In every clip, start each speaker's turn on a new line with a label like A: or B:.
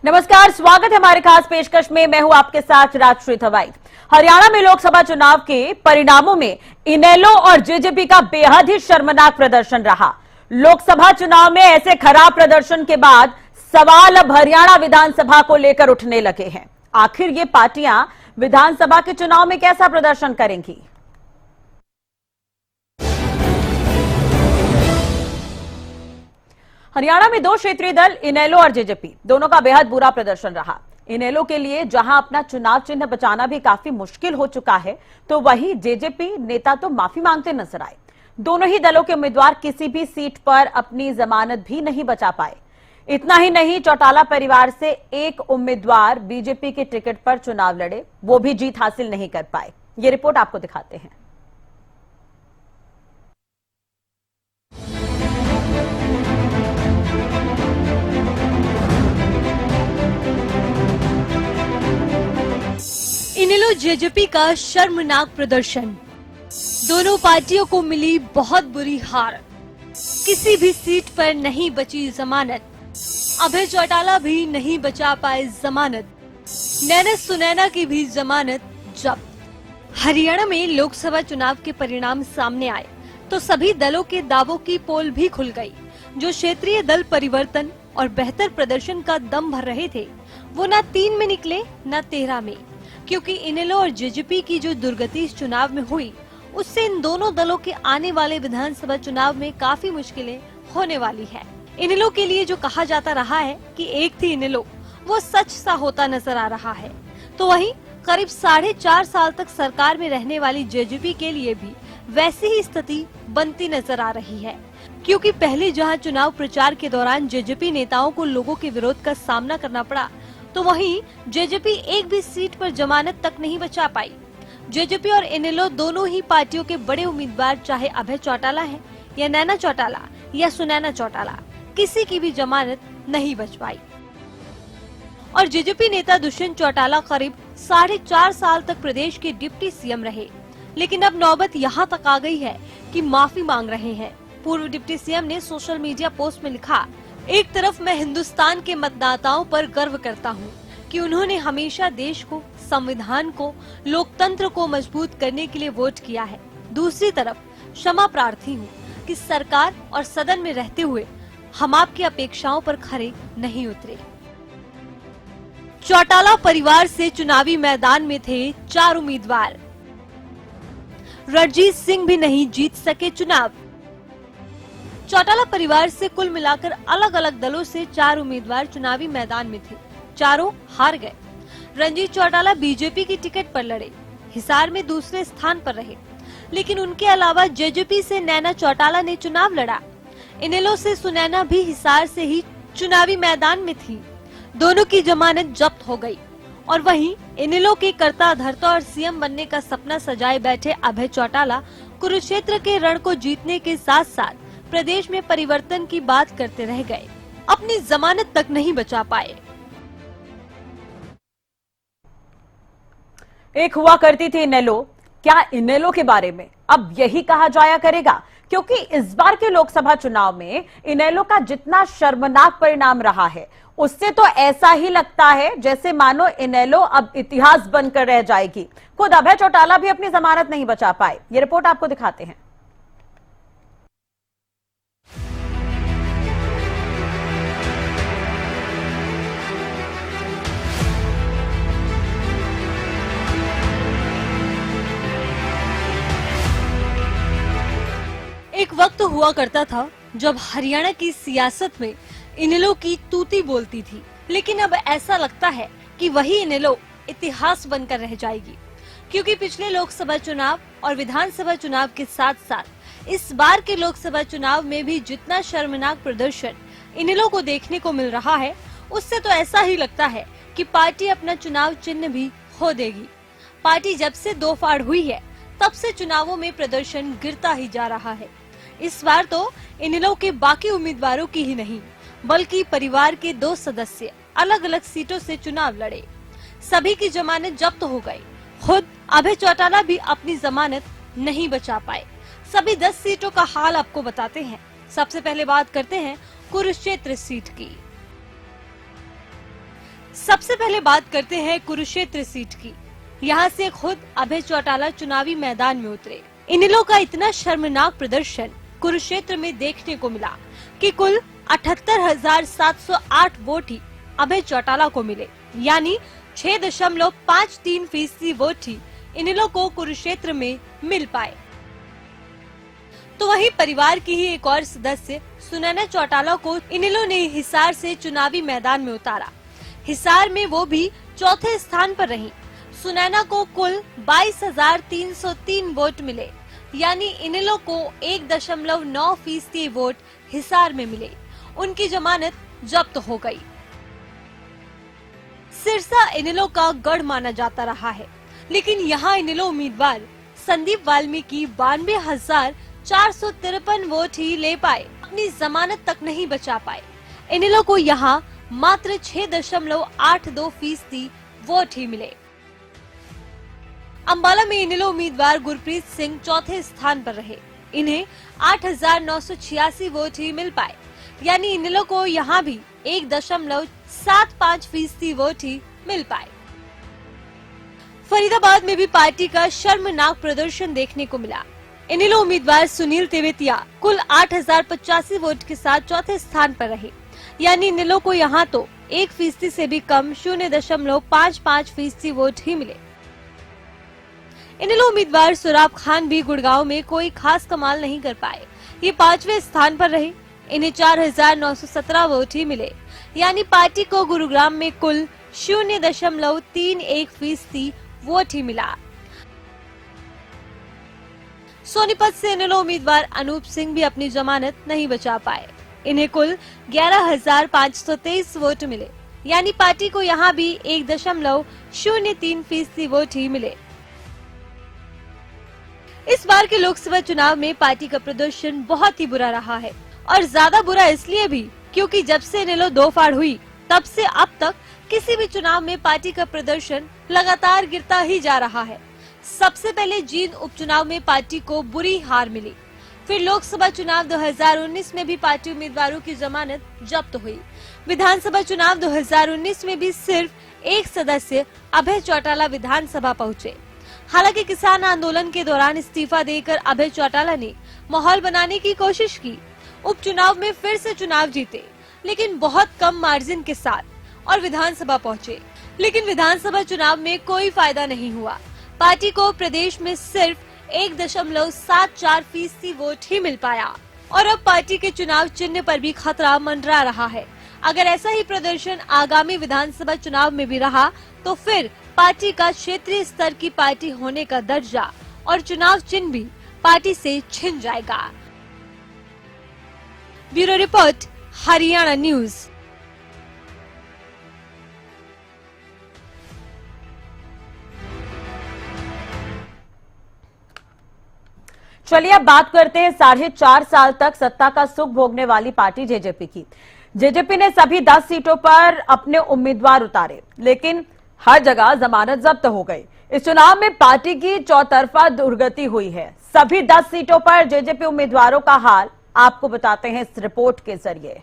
A: नमस्कार, स्वागत है हमारे खास पेशकश में। मैं हूं आपके साथ राजश्री थवाई। हरियाणा में लोकसभा चुनाव के परिणामों में इनेलो और जेजेपी का बेहद ही शर्मनाक प्रदर्शन रहा। लोकसभा चुनाव में ऐसे खराब प्रदर्शन के बाद सवाल अब हरियाणा विधानसभा को लेकर उठने लगे हैं। आखिर ये पार्टियां विधानसभा के चुनाव में कैसा प्रदर्शन करेंगी? हरियाणा में दो क्षेत्रीय दल इनेलो और जेजेपी दोनों का बेहद बुरा प्रदर्शन रहा। इनेलो के लिए जहां अपना चुनाव चिन्ह बचाना भी काफी मुश्किल हो चुका है, तो वहीं जेजेपी नेता तो माफी मांगते नजर आए। दोनों ही दलों के उम्मीदवार किसी भी सीट पर अपनी जमानत भी नहीं बचा पाए। इतना ही नहीं, चौटाला परिवार से एक उम्मीदवार बीजेपी के टिकट पर चुनाव लड़े, वो भी जीत हासिल नहीं कर पाए। ये रिपोर्ट आपको दिखाते हैं।
B: इनेलो जेजेपी का शर्मनाक प्रदर्शन। दोनों पार्टियों को मिली बहुत बुरी हार। किसी भी सीट पर नहीं बची जमानत। अभय चौटाला भी नहीं बचा पाए जमानत। नैना सुनैना की भी जमानत जब्त। हरियाणा में लोकसभा चुनाव के परिणाम सामने आए तो सभी दलों के दावों की पोल भी खुल गई। जो क्षेत्रीय दल परिवर्तन और बेहतर प्रदर्शन का दम भर रहे थे, वो न 3 में निकले न 13 में, क्योंकि इनेलो और जेजेपी की जो दुर्गति इस चुनाव में हुई, उससे इन दोनों दलों के आने वाले विधानसभा चुनाव में काफी मुश्किलें होने वाली है। इनेलो के लिए जो कहा जाता रहा है कि एक थी इनेलो, वो सच सा होता नजर आ रहा है। तो वहीं करीब 4.5 साल तक सरकार में रहने वाली जेजेपी के लिए भी वैसी ही स्थिति बनती नजर आ रही है, क्योंकि पहले जहां चुनाव प्रचार के दौरान जेजेपी नेताओं को लोगों के विरोध का सामना करना पड़ा, तो वहीं जेजेपी एक भी सीट पर जमानत तक नहीं बचा पाई। जेजेपी और इनेलो दोनों ही पार्टियों के बड़े उम्मीदवार, चाहे अभय चौटाला है या नैना चौटाला या सुनैना चौटाला, किसी की भी जमानत नहीं बच पाई। और जेजेपी नेता दुष्यंत चौटाला करीब 4.5 साल तक प्रदेश के डिप्टी सीएम रहे, लेकिन अब नौबत यहाँ तक आ गई है कि माफी मांग रहे हैं। पूर्व डिप्टी सीएम ने सोशल मीडिया पोस्ट में लिखा, एक तरफ मैं हिंदुस्तान के मतदाताओं पर गर्व करता हूँ कि उन्होंने हमेशा देश को, संविधान को, लोकतंत्र को मजबूत करने के लिए वोट किया है। दूसरी तरफ क्षमा प्रार्थी हूँ कि सरकार और सदन में रहते हुए हम आपकी अपेक्षाओं पर खरे नहीं उतरे। चौटाला परिवार से चुनावी मैदान में थे 4 उम्मीदवार। रणजीत सिंह भी नहीं जीत सके चुनाव। चौटाला परिवार से कुल मिलाकर अलग अलग दलों से 4 उम्मीदवार चुनावी मैदान में थे, चारों हार गए। रणजीत चौटाला बीजेपी की टिकट पर लड़े, हिसार में दूसरे स्थान पर रहे, लेकिन उनके अलावा जेजेपी से नैना चौटाला ने चुनाव लड़ा। इनेलो से सुनैना भी हिसार से ही चुनावी मैदान में थी। दोनों की जमानत जब्त हो गई। और वहीं इनेलो के कर्ता धर्ता और सीएम बनने का सपना सजाए बैठे अभय चौटाला कुरुक्षेत्र के रण को जीतने के साथ साथ प्रदेश में परिवर्तन की बात करते रह गए, अपनी जमानत तक नहीं बचा पाए।
A: एक हुआ करती थी इनेलो, क्या इनेलो के बारे में अब यही कहा जाया करेगा? क्योंकि इस बार के लोकसभा चुनाव में इनेलो का जितना शर्मनाक परिणाम रहा है, उससे तो ऐसा ही लगता है जैसे मानो इनेलो अब इतिहास बनकर रह जाएगी। खुद अभय चौटाला भी अपनी जमानत नहीं बचा पाए। ये रिपोर्ट आपको दिखाते हैं।
B: एक वक्त हुआ करता था जब हरियाणा की सियासत में इनेलो की तूती बोलती थी, लेकिन अब ऐसा लगता है कि वही इनेलो इतिहास बनकर रह जाएगी, क्योंकि पिछले लोकसभा चुनाव और विधानसभा चुनाव के साथ साथ इस बार के लोकसभा चुनाव में भी जितना शर्मनाक प्रदर्शन इनेलो को देखने को मिल रहा है, उससे तो ऐसा ही लगता है कि पार्टी अपना चुनाव चिन्ह भी खो देगी। पार्टी जब से 2 फाड़ हुई है, तब से चुनावों में प्रदर्शन गिरता ही जा रहा है। इस बार तो इनेलो के बाकी उम्मीदवारों की ही नहीं, बल्कि परिवार के 2 सदस्य अलग अलग सीटों से चुनाव लड़े। सभी की जमानत जब्त हो गई। खुद अभय चौटाला भी अपनी जमानत नहीं बचा पाए। सभी 10 सीटों का हाल आपको बताते हैं। सबसे पहले बात करते हैं कुरुक्षेत्र सीट की। सबसे पहले बात करते हैं कुरुक्षेत्र सीट की। यहाँ से खुद अभय चौटाला चुनावी मैदान में उतरे। इनेलो का इतना शर्मनाक प्रदर्शन कुरुक्षेत्र में देखने को मिला कि कुल 78,708 वोट ही अभय चौटाला को मिले, यानी 6.53% वोट ही इनेलो को कुरुक्षेत्र में मिल पाए। तो वहीं परिवार की ही एक और सदस्य सुनैना चौटाला को इनेलो ने हिसार से चुनावी मैदान में उतारा। हिसार में वो भी चौथे स्थान पर रही। सुनैना को कुल 22,303 वोट मिले, यानी इनेलो को 1.9% वोट हिसार में मिले। उनकी जमानत जब्त हो गई। सिरसा इनेलो का गढ़ माना जाता रहा है, लेकिन यहाँ इनेलो उम्मीदवार संदीप वाल्मीकि 92,453 वोट ही ले पाए, अपनी जमानत तक नहीं बचा पाए। इनेलो को यहाँ मात्र 6.82% वोट ही मिले। अंबाला में इनेलो उम्मीदवार गुरप्रीत सिंह चौथे स्थान पर रहे। इन्हें 8,986 वोट ही मिल पाए, यानी इनेलो को यहाँ भी 1.75% वोट ही मिल पाए। फरीदाबाद में भी पार्टी का शर्मनाक प्रदर्शन देखने को मिला। इनेलो उम्मीदवार सुनील तेवेतिया कुल 8,085 वोट के साथ चौथे स्थान पर रहे, यानी इनेलो को यहाँ तो 1% से भी कम 0.55% वोट ही मिले। इनेलो उम्मीदवार सुराब खान भी गुड़गांव में कोई खास कमाल नहीं कर पाए। ये 5वें स्थान पर रहे। इन्हें 4,917 वोट ही मिले, यानी पार्टी को गुरुग्राम में कुल 0.31% वोट ही मिला। सोनीपत से इनेलो उम्मीदवार अनूप सिंह भी अपनी जमानत नहीं बचा पाए। इन्हें कुल 11,523 वोट मिले, यानी पार्टी को यहाँ भी 1.03% वोट ही मिले। इस बार के लोकसभा चुनाव में पार्टी का प्रदर्शन बहुत ही बुरा रहा है, और ज्यादा बुरा इसलिए भी क्योंकि जब से इनेलो दो फाड़ हुई तब से अब तक किसी भी चुनाव में पार्टी का प्रदर्शन लगातार गिरता ही जा रहा है। सबसे पहले जींद उपचुनाव में पार्टी को बुरी हार मिली। फिर लोकसभा चुनाव 2019 में भी पार्टी उम्मीदवारों की जमानत जब्त हुई। विधानसभा चुनाव 2019 में भी सिर्फ एक सदस्य अभय चौटाला विधानसभा पहुंचे। हालांकि किसान आंदोलन के दौरान इस्तीफा देकर अभय चौटाला ने माहौल बनाने की कोशिश की। उपचुनाव में फिर से चुनाव जीते, लेकिन बहुत कम मार्जिन के साथ, और विधानसभा पहुंचे। लेकिन विधानसभा चुनाव में कोई फायदा नहीं हुआ। पार्टी को प्रदेश में सिर्फ 1.74% वोट ही मिल पाया, और अब पार्टी के चुनाव चिन्ह पर भी खतरा मंडरा रहा है। अगर ऐसा ही प्रदर्शन आगामी विधानसभा चुनाव में भी रहा तो फिर पार्टी का क्षेत्रीय स्तर की पार्टी होने का दर्जा और चुनाव चिन्ह भी पार्टी से छिन जाएगा। Bureau report, Haryana news.
A: चलिए अब बात करते हैं 4.5 साल तक सत्ता का सुख भोगने वाली पार्टी जेजेपी की। जेजेपी ने सभी 10 सीटों पर अपने उम्मीदवार उतारे, लेकिन हर जगह जमानत जब्त हो गई। इस चुनाव में पार्टी की चौतरफा दुर्गति हुई है। सभी 10 सीटों पर जेजेपी उम्मीदवारों का हाल आपको बताते हैं इस रिपोर्ट के जरिए।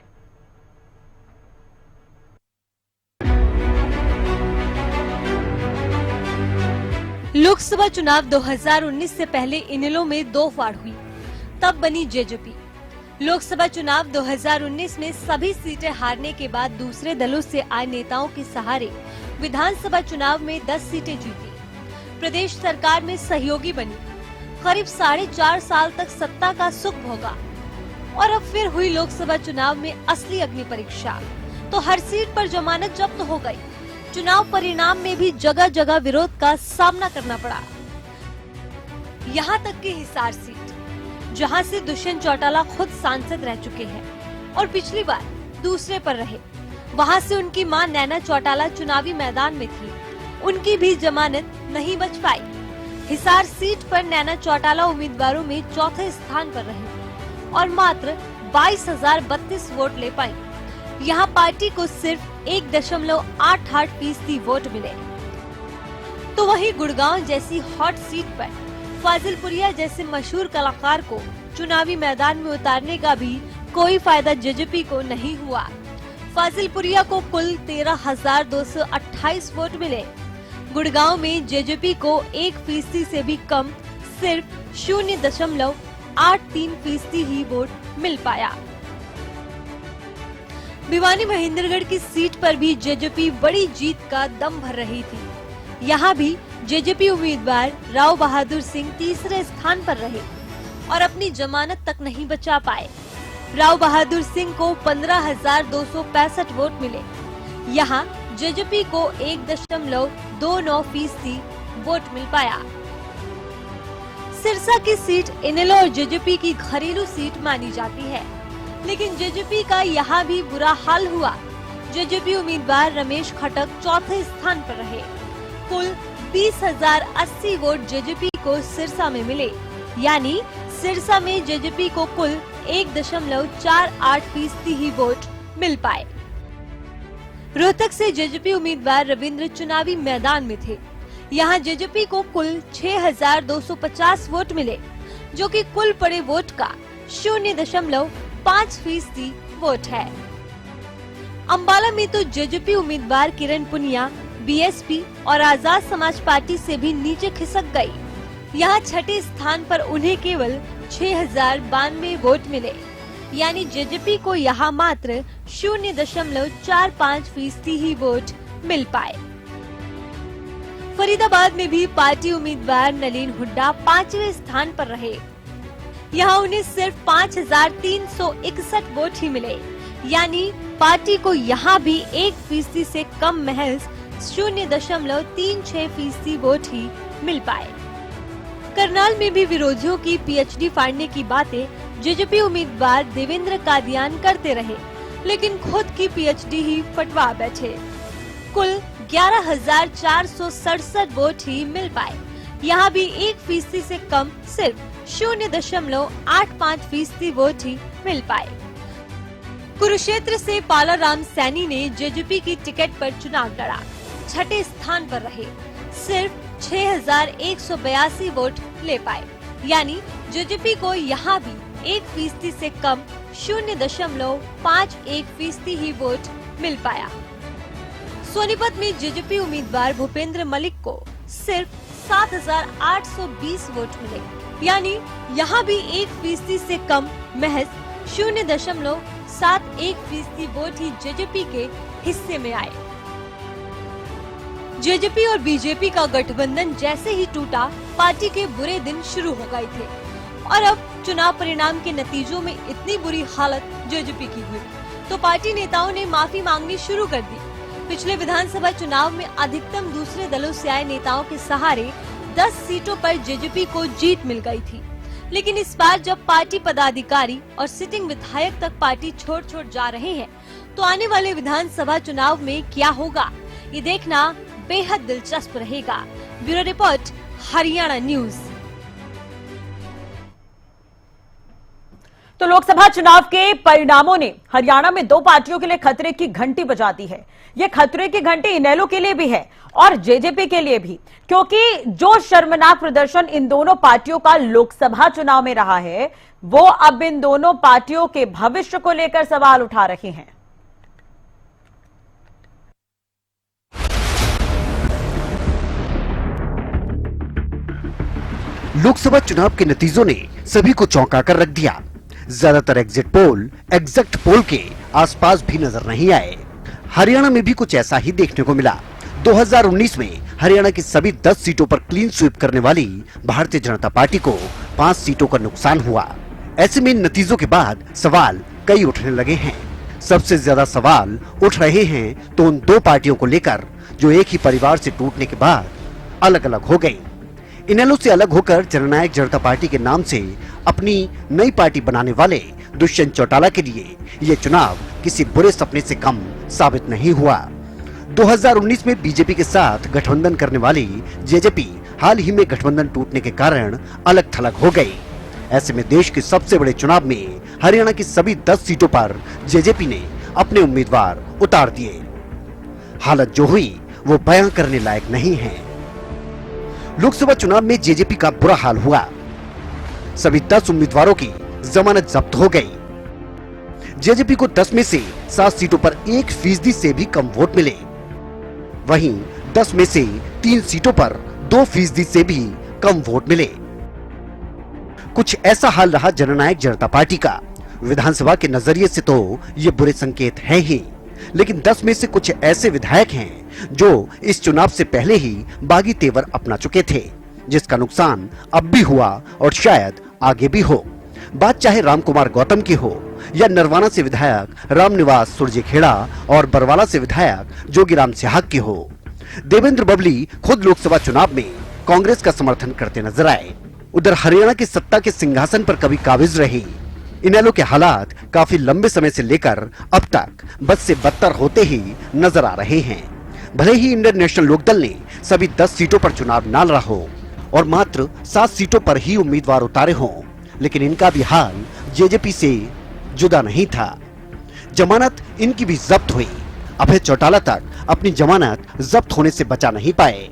B: लोकसभा चुनाव 2019 से पहले इनेलो में दो फाड़ हुई, तब बनी जेजेपी। लोकसभा चुनाव 2019 में सभी सीटें हारने के बाद दूसरे दलों से आए नेताओं के सहारे विधानसभा चुनाव में 10 सीटें जीती। प्रदेश सरकार में सहयोगी बनी, करीब 4.5 साल तक सत्ता का सुख भोगा, और अब फिर हुई लोकसभा चुनाव में असली अग्नि परीक्षा। तो हर सीट पर जमानत जब्त हो गई। चुनाव परिणाम में भी जगह जगह विरोध का सामना करना पड़ा। यहाँ तक कि हिसार सीट, जहाँ से दुष्यंत चौटाला खुद सांसद रह चुके हैं और पिछली बार दूसरे पर रहे, वहाँ से उनकी मां नैना चौटाला चुनावी मैदान में थी। उनकी भी जमानत नहीं बच पाई। हिसार सीट पर नैना चौटाला उम्मीदवारों में चौथे स्थान पर रही और मात्र 22,032 वोट ले पाई। यहाँ पार्टी को सिर्फ 1.88% वोट मिले। तो वहीं गुड़गांव जैसी हॉट सीट पर फाजिलपुरिया जैसे मशहूर कलाकार को चुनावी मैदान में उतारने का भी कोई फायदा जेजेपी को नहीं हुआ। फाजिलपुरिया को कुल 13,228 वोट मिले। गुड़गांव में जेजेपी को 1% से भी कम सिर्फ 0.83% ही वोट मिल पाया। भिवानी महेंद्रगढ़ की सीट पर भी जेजेपी बड़ी जीत का दम भर रही थी। यहाँ भी जेजेपी उम्मीदवार राव बहादुर सिंह तीसरे स्थान पर रहे और अपनी जमानत तक नहीं बचा पाए। राव बहादुर सिंह को 15,265 वोट मिले। यहाँ जेजेपी को 1.29% वोट मिल पाया। सिरसा की सीट इनेलो और जेजेपी की घरेलू सीट मानी जाती है, लेकिन जेजेपी का यहाँ भी बुरा हाल हुआ। जेजेपी उम्मीदवार रमेश खटक चौथे स्थान पर रहे। कुल 20,080 वोट जेजेपी को सिरसा में मिले, यानी सिरसा में जेजेपी को कुल 1.48% ही वोट मिल पाए। रोहतक से जेजेपी उम्मीदवार रविंद्र चुनावी मैदान में थे। यहाँ जेजेपी को कुल 6,250 वोट मिले, जो कि कुल पड़े वोट का 0.5% वोट है। अंबाला में तो जेजेपी उम्मीदवार किरण पुनिया बीएसपी और आजाद समाज पार्टी से भी नीचे खिसक गई। यहाँ छठे स्थान पर उन्हें केवल 6,092 वोट मिले, यानी जेजेपी को यहाँ मात्र 0.45% ही वोट मिल पाए। फरीदाबाद में भी पार्टी उम्मीदवार नलीन हुड्डा 5वें स्थान पर रहे। यहाँ उन्हें सिर्फ 5,361 वोट ही मिले, यानी पार्टी को यहाँ भी 1% से कम महज 0.36% वोट ही मिल पाए। करनाल में भी विरोधियों की पीएचडी फाड़ने की बातें जेजेपी उम्मीदवार देवेंद्र कादियान करते रहे, लेकिन खुद की पीएचडी ही फटवा बैठे। कुल 11,467 वोट ही मिल पाए। यहाँ भी 1% से कम सिर्फ 0.85% वोट ही मिल पाए। कुरुक्षेत्र से पालाराम सैनी ने जेजेपी की टिकट पर चुनाव लड़ा, छठे स्थान पर रहे। सिर्फ 6,182 वोट ले पाए, यानी जेजेपी को यहाँ भी 1% से कम 0.51% ही वोट मिल पाया। सोनीपत में जेजेपी उम्मीदवार भूपेंद्र मलिक को सिर्फ 7,820 वोट मिले, यानी यहाँ भी 1% से कम महज 0.71% वोट ही जेजेपी के हिस्से में आए। जेजेपी और बीजेपी का गठबंधन जैसे ही टूटा, पार्टी के बुरे दिन शुरू हो गए थे और अब चुनाव परिणाम के नतीजों में इतनी बुरी हालत जेजेपी की हुई तो पार्टी नेताओं ने माफी मांगनी शुरू कर दी। पिछले विधानसभा चुनाव में अधिकतम दूसरे दलों से आए नेताओं के सहारे 10 सीटों पर जेजेपी को जीत मिल गई थी, लेकिन इस बार जब पार्टी पदाधिकारी और सिटिंग विधायक तक पार्टी छोड़ जा रहे हैं, तो आने वाले विधानसभा चुनाव में क्या होगा, ये देखना बेहद दिलचस्प रहेगा। Bureau report, Haryana news.
A: तो लोकसभा चुनाव के परिणामों ने हरियाणा में दो पार्टियों के लिए खतरे की घंटी बजा दी है। ये खतरे की घंटी इनेलो के लिए भी है और जेजेपी के लिए भी, क्योंकि जो शर्मनाक प्रदर्शन इन दोनों पार्टियों का लोकसभा चुनाव में रहा है, वो अब इन दोनों पार्टियों के भविष्य को लेकर सवाल उठा रही हैं।
C: लोकसभा चुनाव के नतीजों ने सभी को चौंका कर रख दिया। ज्यादातर एग्जिट पोल एग्जैक्ट पोल के आसपास भी नजर नहीं आए। हरियाणा में भी कुछ ऐसा ही देखने को मिला। 2019 में हरियाणा की सभी 10 सीटों पर क्लीन स्वीप करने वाली भारतीय जनता पार्टी को 5 सीटों का नुकसान हुआ। ऐसे में इन नतीजों के बाद सवाल कई उठने लगे हैं। सबसे ज्यादा सवाल उठ रहे हैं तो उन दो पार्टियों को लेकर जो एक ही परिवार से टूटने के बाद अलग अलग हो गई। इनेलो से अलग होकर जननायक जनता पार्टी के नाम से अपनी नई पार्टी बनाने वाले दुष्यंत चौटाला के लिए ये चुनाव किसी बुरे सपने से कम साबित नहीं हुआ। 2019 में बीजेपी के साथ गठबंधन करने वाली जेजेपी हाल ही में गठबंधन टूटने के कारण अलग थलग हो गई। ऐसे में देश के सबसे बड़े चुनाव में हरियाणा की सभी 10 सीटों पर जेजेपी ने अपने उम्मीदवार उतार दिए। हालत जो हुई वो बयां करने लायक नहीं है। लोकसभा चुनाव में जेजेपी का बुरा हाल हुआ। सभी 10 उम्मीदवारों की जमानत जब्त हो गई। जेजेपी को 10 में से 7 सीटों पर 1% से भी कम वोट मिले। वहीं 10 में से 3 सीटों पर 2% से भी कम वोट मिले। कुछ ऐसा हाल रहा जननायक जनता पार्टी का। विधानसभा के नजरिए से तो ये बुरे संकेत हैं ही, लेकिन 10 में से कुछ ऐसे विधायक हैं जो इस चुनाव से पहले ही बागी तेवर अपना चुके थे, जिसका नुकसान अब भी हुआ और शायद आगे भी हो। बात चाहे रामकुमार गौतम की हो या नरवाना से विधायक रामनिवास सुरजेखेड़ा और बरवाला से विधायक जोगीराम सिहाग की हो। देवेंद्र बबली खुद लोकसभा चुनाव में कांग्रेस का समर्थन करते नजर आए। उधर हरियाणा की सत्ता के सिंहासन पर कभी काबिज रही इनेलो के हालात काफी लंबे समय से लेकर अब तक बद से बदतर होते ही नजर आ रहे हैं। भले ही इंडियन नेशनल लोकदल ने सभी 10 सीटों पर चुनाव न लड़ा हो और मात्र 7 सीटों पर ही उम्मीदवार उतारे हों, लेकिन इनका भी हाल जेजेपी से जुदा नहीं था। जमानत इनकी भी जब्त हुई। अभय चौटाला तक अपनी जमानत जब्त होने से बचा नहीं पाए।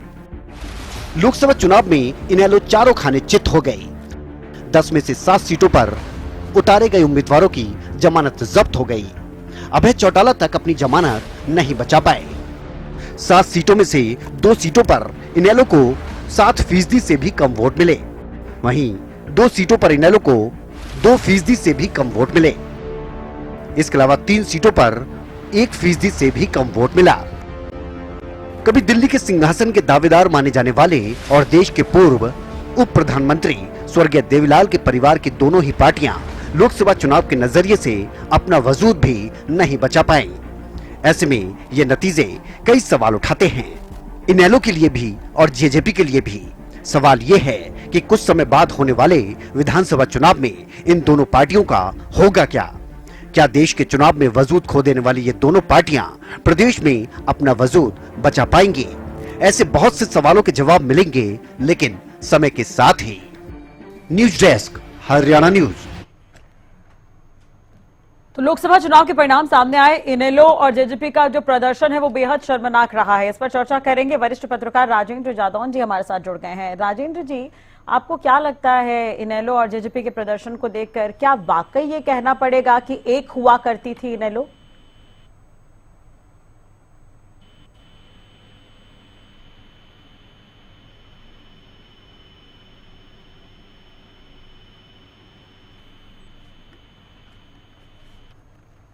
C: लोकसभा चुनाव में इनेलो चारों खाने चित हो गई। 10 में से 7 सीटों पर उतारे गए उम्मीदवारों की जमानत जब्त हो गई। अभय चौटाला तक अपनी जमानत नहीं बचा पाए। 7 सीटों में से 2 सीटों पर इनेलो को 7% से भी कम वोट मिले। वहीं 2 सीटों पर इनेलो को 2% से भी कम वोट मिले। इसके अलावा 3 सीटों पर 1% से भी कम वोट मिला। कभी दिल्ली के सिंहासन के दावेदार माने जाने वाले और देश के पूर्व उप प्रधानमंत्री स्वर्गीय देवीलाल के परिवार की दोनों ही पार्टियां लोकसभा चुनाव के नजरिए से अपना वजूद भी नहीं बचा पाई। ऐसे में ये नतीजे कई सवाल उठाते हैं, इनेलो के लिए भी और जेजेपी के लिए भी। सवाल ये है कि कुछ समय बाद होने वाले विधानसभा चुनाव में इन दोनों पार्टियों का होगा क्या? क्या देश के चुनाव में वजूद खो देने वाली ये दोनों पार्टियां प्रदेश में अपना वजूद बचा पाएंगी? ऐसे बहुत से सवालों के जवाब मिलेंगे, लेकिन समय के साथ ही। News desk, Haryana news.
A: तो लोकसभा चुनाव के परिणाम सामने आए। इनेलो और जेजेपी का जो प्रदर्शन है वो बेहद शर्मनाक रहा है। इस पर चर्चा करेंगे। वरिष्ठ पत्रकार राजेंद्र जादौन जी हमारे साथ जुड़ गए हैं। राजेंद्र जी, आपको क्या लगता है इनेलो और जेजेपी के प्रदर्शन को देखकर, क्या वाकई ये कहना पड़ेगा कि एक हुआ करती थी इनेलो?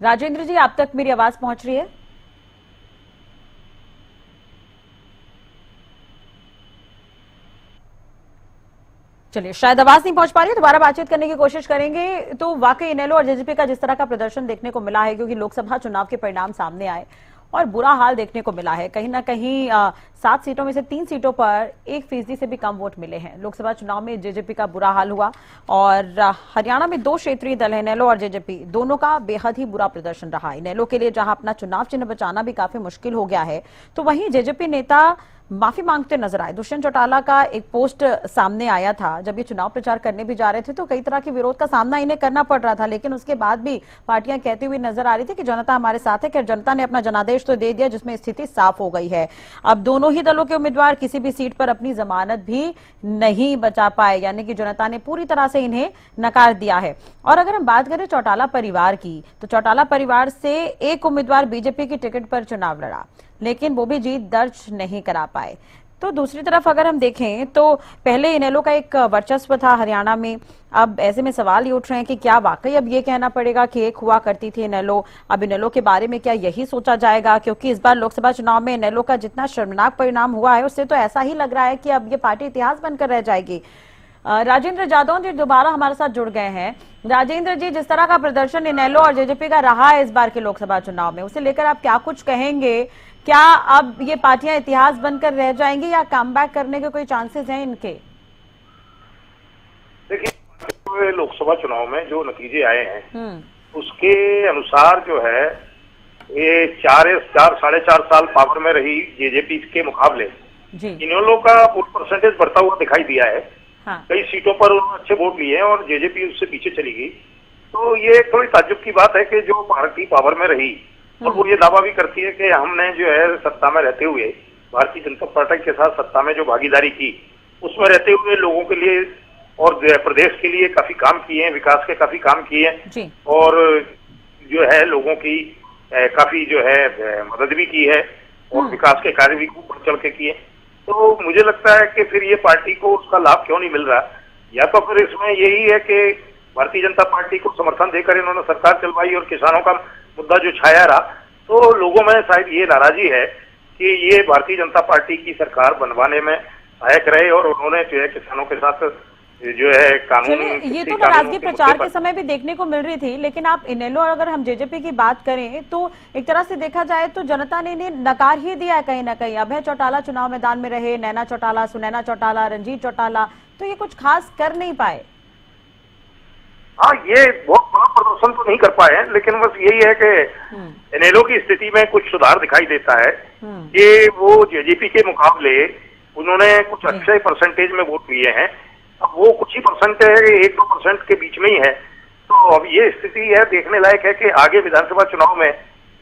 A: राजेंद्र जी, आप तक मेरी आवाज पहुंच रही है? चलिए, शायद आवाज नहीं पहुंच पा रही है, दोबारा बातचीत करने की कोशिश करेंगे। तो वाकई इनेलो और जेजेपी का जिस तरह का प्रदर्शन देखने को मिला है, क्योंकि लोकसभा चुनाव के परिणाम सामने आए और बुरा हाल देखने को मिला है। कहीं ना कहीं 7 सीटों में से 3 सीटों पर 1% से भी कम वोट मिले हैं। लोकसभा चुनाव में जेजेपी का बुरा हाल हुआ और हरियाणा में 2 क्षेत्रीय दल हैं, इनेलो और जेजेपी, दोनों का बेहद ही बुरा प्रदर्शन रहा। इनेलो के लिए जहां अपना चुनाव चिन्ह बचाना भी काफी मुश्किल हो गया है, तो वहीं जेजेपी नेता माफी मांगते नजर आए। दुष्यंत चौटाला का एक पोस्ट सामने आया था। जब ये चुनाव प्रचार करने भी जा रहे थे तो कई तरह के विरोध का सामना इन्हें करना पड़ रहा था, लेकिन उसके बाद भी पार्टियां कहती हुई नजर आ रही थी कि जनता हमारे साथ है, कि जनता ने अपना जनादेश तो दे दिया, जिसमें स्थिति साफ हो गई है। अब दोनों ही दलों के उम्मीदवार किसी भी सीट पर अपनी जमानत भी नहीं बचा पाए, यानी कि जनता ने पूरी तरह से इन्हें नकार दिया है। और अगर हम बात करें चौटाला परिवार की, तो चौटाला परिवार से एक उम्मीदवार बीजेपी की टिकट पर चुनाव लड़ा, लेकिन वो भी जीत दर्ज नहीं करा पाए। तो दूसरी तरफ अगर हम देखें तो पहले इनेलो का एक वर्चस्व था हरियाणा में। अब ऐसे में सवाल ये उठ रहे हैं कि क्या वाकई अब ये कहना पड़ेगा कि एक हुआ करती थी इनेलो? अब इनेलो के बारे में क्या यही सोचा जाएगा? क्योंकि इस बार लोकसभा चुनाव में इनेलो का जितना शर्मनाक परिणाम हुआ है, उससे तो ऐसा ही लग रहा है कि अब ये पार्टी इतिहास बनकर रह जाएगी। राजेंद्र जादौन जी दोबारा हमारे साथ जुड़ गए हैं। राजेंद्र जी, जिस तरह का प्रदर्शन इनेलो और जेजेपी का रहा है इस बार के लोकसभा चुनाव में, उसे लेकर आप क्या कुछ कहेंगे? क्या अब ये पार्टियां इतिहास बनकर रह जाएंगी या कमबैक करने के कोई चांसेस हैं इनके?
D: देखिए, लोकसभा चुनाव में जो नतीजे आए हैं उसके अनुसार जो है ये 4.5 साल पावर में रही जेजेपी के मुकाबले इनेलो का वोट परसेंटेज बढ़ता हुआ दिखाई दिया है। हाँ। कई सीटों पर उन्होंने अच्छे वोट लिए हैं और जेजेपी उससे पीछे चली गई। तो ये थोड़ी ताज्जुब की बात है कि जो पार्टी पावर में रही और वो ये दावा भी करती है कि हमने जो है सत्ता में रहते हुए भारतीय जनता पार्टी के साथ सत्ता में जो भागीदारी की, उसमें रहते हुए लोगों के लिए और प्रदेश के लिए काफी काम किए हैं, विकास के काफी काम किए हैं। और जो है लोगों की काफी जो है मदद भी की है और विकास के कार्य भी खूब बढ़ चढ़ के किए। तो मुझे लगता है कि फिर ये पार्टी को उसका लाभ क्यों नहीं मिल रहा, या तो फिर इसमें यही है कि भारतीय जनता पार्टी को समर्थन देकर इन्होंने सरकार चलवाई और किसानों का मुद्दा जो छाया रहा, तो लोगों में शायद ये नाराजगी है कि ये भारतीय जनता पार्टी की सरकार बनवाने में सहायक रहे और उन्होंने जो है किसानों के साथ जो है कानून,
A: ये तो नाराजगी प्रचार के समय भी देखने को मिल रही थी, लेकिन आप इनेलो और अगर हम जेजेपी की बात करें तो एक तरह से देखा जाए तो जनता ने इन्हें नकार ही दिया है कहीं ना कहीं। अभय चौटाला चुनाव मैदान में रहे, नैना चौटाला, सुनैना चौटाला, रंजीत चौटाला, तो ये कुछ खास कर नहीं पाए।
D: हाँ, ये बहुत बड़ा प्रदर्शन तो नहीं कर पाए हैं, लेकिन बस यही है कि इनेलो की स्थिति में कुछ सुधार दिखाई देता है कि वो जेजेपी के मुकाबले उन्होंने कुछ अच्छे परसेंटेज में वोट लिए हैं। अब वो कुछ ही परसेंट है, 1-2% के बीच में ही है। तो अब ये स्थिति है, देखने लायक है कि आगे विधानसभा चुनाव में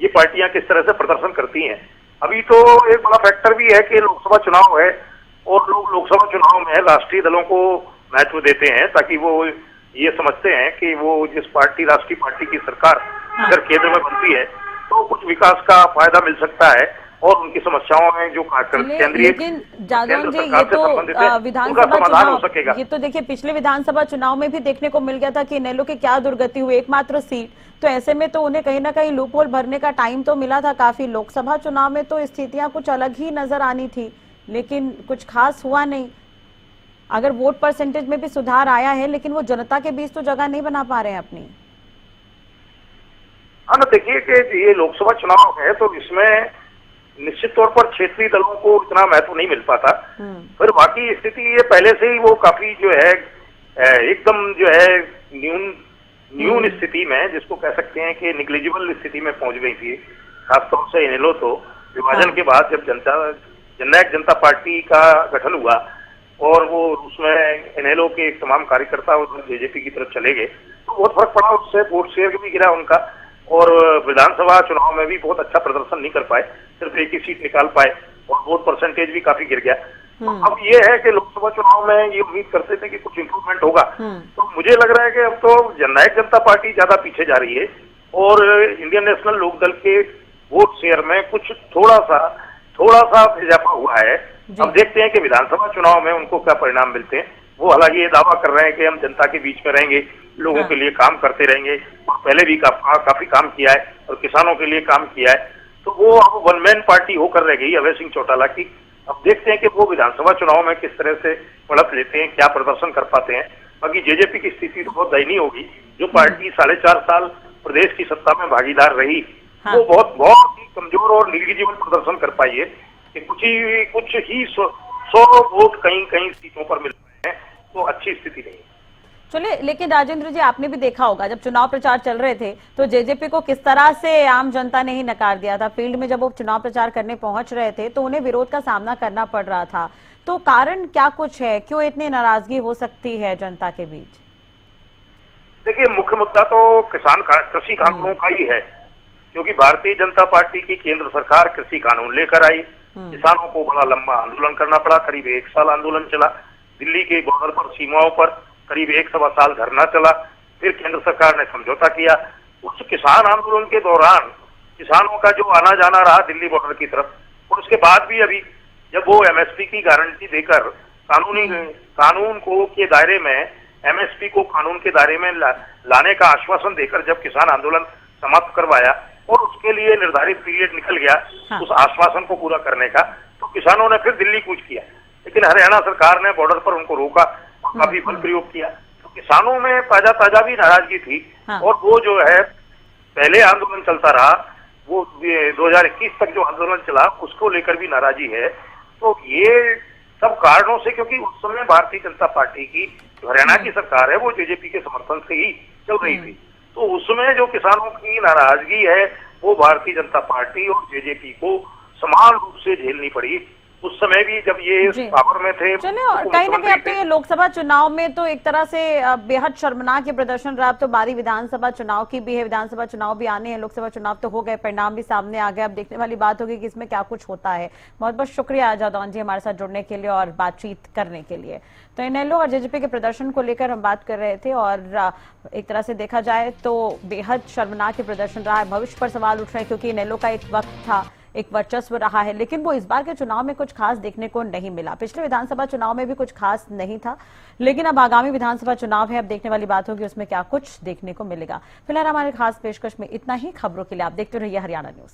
D: ये पार्टियां किस तरह से प्रदर्शन करती हैं। अभी तो एक बड़ा फैक्टर भी है कि लोकसभा चुनाव है और लोग लोकसभा चुनाव में राष्ट्रीय दलों को महत्व देते हैं, ताकि वो ये समझते हैं कि वो जिस पार्टी, राष्ट्रीय पार्टी की सरकार अगर केंद्र में बनती है तो कुछ विकास का फायदा मिल सकता है और उनकी समस्याओं में जो केंद्रीय,
A: लेकिन जादौन जी, ये तो विधानसभा चुनाव, ये तो देखिए पिछले विधानसभा चुनाव में भी देखने को मिल गया था कि इनेलो की क्या दुर्गति हुई, एकमात्र सीट, तो ऐसे में तो उन्हें कहीं ना कहीं लूप होल भरने का टाइम तो मिला था काफी। लोकसभा चुनाव में तो स्थितियां कुछ अलग ही नजर आनी थी, लेकिन कुछ खास हुआ नहीं। अगर वोट परसेंटेज में भी सुधार आया है, लेकिन वो जनता के बीच तो जगह नहीं बना पा रहे हैं अपनी।
D: हाँ ना, देखिए कि ये लोकसभा चुनाव है तो इसमें निश्चित तौर पर क्षेत्रीय दलों को इतना महत्व नहीं मिल पाता। फिर बाकी स्थिति ये पहले से ही वो काफी जो है एकदम जो है न्यून स्थिति में, जिसको कह सकते हैं कि निग्लिजिबल स्थिति में पहुंच गई थी। खासतौर से इनेलो तो विभाजन के बाद जब जननायक जनता पार्टी का गठन हुआ और वो उसमें इनेलो के तमाम कार्यकर्ता जेजेपी की तरफ चले गए, तो बहुत फर्क पड़ा, उससे वोट शेयर भी गिरा उनका और विधानसभा चुनाव में भी बहुत अच्छा प्रदर्शन नहीं कर पाए, सिर्फ एक ही सीट निकाल पाए और वोट परसेंटेज भी काफी गिर गया। तो अब ये है कि लोकसभा चुनाव में ये उम्मीद करते थे कि कुछ इंप्रूवमेंट होगा, तो मुझे लग रहा है कि अब तो जननायक जनता पार्टी ज्यादा पीछे जा रही है और इंडियन नेशनल लोकदल के वोट शेयर में कुछ थोड़ा सा इजाफा हुआ है। अब देखते हैं कि विधानसभा चुनाव में उनको क्या परिणाम मिलते हैं। वो हालांकि ये दावा कर रहे हैं कि हम जनता के बीच में रहेंगे, लोगों के लिए काम करते रहेंगे और पहले भी काफी काम किया है और किसानों के लिए काम किया है। तो वो अब वन मैन पार्टी होकर रह गई अभय सिंह चौटाला की। अब देखते हैं कि वो विधानसभा चुनाव में किस तरह से बढ़त लेते हैं, क्या प्रदर्शन कर पाते हैं। बाकी जेजेपी की स्थिति तो बहुत दयनीय होगी। जो पार्टी 4.5 साल प्रदेश की सत्ता में भागीदार रही, वो बहुत ही कमजोर और निग्लिजिबल प्रदर्शन कर पाई है कि कुछ ही 100 वोट कहीं सीटों पर मिल रहे हैं, तो अच्छी स्थिति नहीं है।
A: चलिए, लेकिन राजेंद्र जी, आपने भी देखा होगा जब चुनाव प्रचार चल रहे थे तो जेजेपी को किस तरह से आम जनता ने ही नकार दिया था। फील्ड में जब वो चुनाव प्रचार करने पहुंच रहे थे तो उन्हें विरोध का सामना करना पड़ रहा था। तो कारण क्या कुछ है, क्यों इतनी नाराजगी हो सकती है जनता के बीच?
D: देखिए, मुख्य मुद्दा तो कृषि कानूनों का ही है, क्योंकि भारतीय जनता पार्टी की केंद्र सरकार कृषि कानून लेकर आई। किसानों को बड़ा लंबा आंदोलन करना पड़ा, करीब 1 साल आंदोलन चला। दिल्ली के बॉर्डर पर, सीमाओं पर करीब 1 सवा साल धरना चला। फिर केंद्र सरकार ने समझौता किया। उस किसान आंदोलन के दौरान किसानों का जो आना जाना रहा दिल्ली बॉर्डर की तरफ, और उसके बाद भी अभी जब वो एमएसपी की गारंटी देकर कानून को के दायरे में, एमएसपी को कानून के दायरे में लाने का आश्वासन देकर जब किसान आंदोलन समाप्त करवाया और उसके लिए निर्धारित पीरियड निकल गया उस आश्वासन को पूरा करने का, तो किसानों ने फिर दिल्ली कूच किया। लेकिन हरियाणा सरकार ने बॉर्डर पर उनको रोका और काफी बल प्रयोग किया। तो किसानों में ताजा भी नाराजगी थी। और वो जो है पहले आंदोलन चलता रहा, वो 2021 तक जो आंदोलन चला उसको लेकर भी नाराजगी है। तो ये सब कारणों से, क्योंकि उस समय भारतीय जनता पार्टी की जो हरियाणा की सरकार है वो जेजेपी के समर्थन से ही चल रही थी, तो उसमें जो किसानों की नाराजगी है वो भारतीय जनता पार्टी और जेजेपी को समान रूप से झेलनी पड़ी। उस समय भी जब
A: जी।
D: ये पावर में थे।
A: चलिए, और कहीं ना कहीं अब तो ये लोकसभा चुनाव में तो एक तरह से बेहद शर्मनाक ये प्रदर्शन रहा। अब तो बारी विधानसभा चुनाव की भी है, विधानसभा चुनाव भी आने हैं, लोकसभा चुनाव तो हो गए, परिणाम भी सामने आ गए। अब देखने वाली बात होगी कि इसमें क्या कुछ होता है। बहुत बहुत शुक्रिया जादौन जी हमारे साथ जुड़ने के लिए और बातचीत करने के लिए। तो इनेलो और जेजेपी के प्रदर्शन को लेकर हम बात कर रहे थे और एक तरह से देखा जाए तो बेहद शर्मनाक ये प्रदर्शन रहा है। भविष्य पर सवाल उठ रहे हैं क्योंकि इनेलो का एक वक्त था, एक वर्चस्व रहा है, लेकिन वो इस बार के चुनाव में कुछ खास देखने को नहीं मिला। पिछले विधानसभा चुनाव में भी कुछ खास नहीं था, लेकिन अब आगामी विधानसभा चुनाव है, अब देखने वाली बात होगी उसमें क्या कुछ देखने को मिलेगा। फिलहाल हमारे खास पेशकश में इतना ही। खबरों के लिए आप देखते रहिए हरियाणा न्यूज।